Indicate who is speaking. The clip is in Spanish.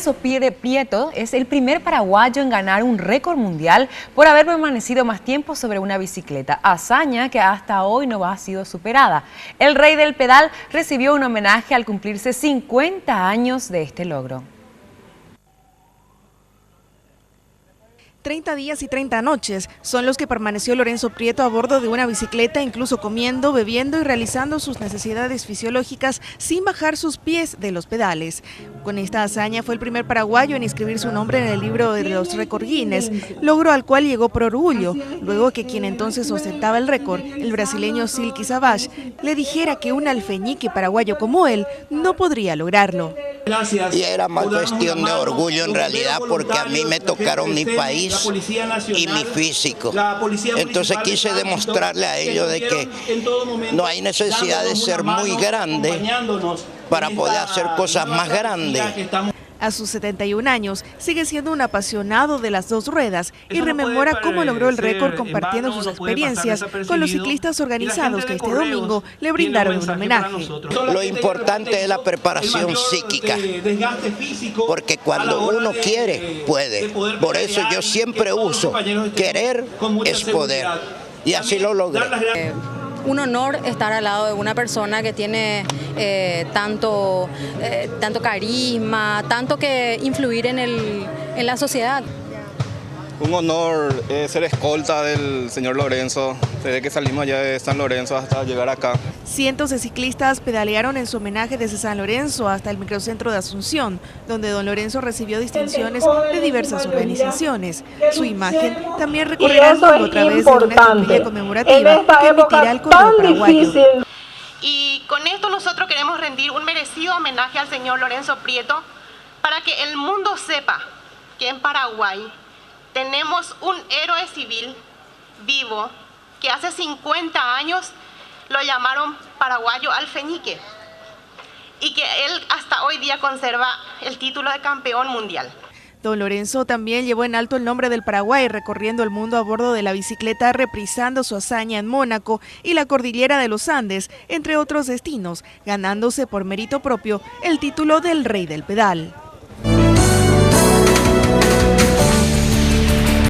Speaker 1: Lorenzo Prieto es el primer paraguayo en ganar un récord mundial por haber permanecido más tiempo sobre una bicicleta, hazaña que hasta hoy no ha sido superada. El rey del pedal recibió un homenaje al cumplirse 50 años de este logro.
Speaker 2: 30 días y 30 noches son los que permaneció Lorenzo Prieto a bordo de una bicicleta, incluso comiendo, bebiendo y realizando sus necesidades fisiológicas sin bajar sus pies de los pedales. Con esta hazaña fue el primer paraguayo en inscribir su nombre en el libro de los récord Guinness, logro al cual llegó por orgullo, luego que quien entonces ostentaba el récord, el brasileño Silky Savage, le dijera que un alfeñique paraguayo como él no podría lograrlo.
Speaker 3: Y era más cuestión de orgullo en realidad, porque a mí me tocaron mi país y mi físico. Entonces quise demostrarle a ellos de que no hay necesidad de ser muy grande para poder hacer cosas más grandes.
Speaker 2: A sus 71 años sigue siendo un apasionado de las dos ruedas y rememora cómo logró el récord compartiendo sus experiencias con los ciclistas organizados que este domingo le brindaron un homenaje.
Speaker 3: Lo importante es la preparación psíquica, porque cuando uno quiere, puede. Por eso yo siempre uso, querer es poder, y así lo logré.
Speaker 4: Un honor estar al lado de una persona que tiene tanto carisma, tanto que influir en la sociedad.
Speaker 5: Un honor ser escolta del señor Lorenzo, desde que salimos allá de San Lorenzo hasta llegar acá.
Speaker 2: Cientos de ciclistas pedalearon en su homenaje desde San Lorenzo hasta el microcentro de Asunción, donde don Lorenzo recibió distinciones de diversas organizaciones. Su imagen también recorrerá el mundo a través de una estampilla conmemorativa que emitirá el Correo Paraguayo.
Speaker 6: Y con esto nosotros queremos rendir un merecido homenaje al señor Lorenzo Prieto para que el mundo sepa que en Paraguay tenemos un héroe civil vivo que hace 50 años lo llamaron paraguayo alfeñique y que él hasta hoy día conserva el título de campeón mundial.
Speaker 2: Don Lorenzo también llevó en alto el nombre del Paraguay, recorriendo el mundo a bordo de la bicicleta, reprisando su hazaña en Mónaco y la cordillera de los Andes, entre otros destinos, ganándose por mérito propio el título del rey del pedal.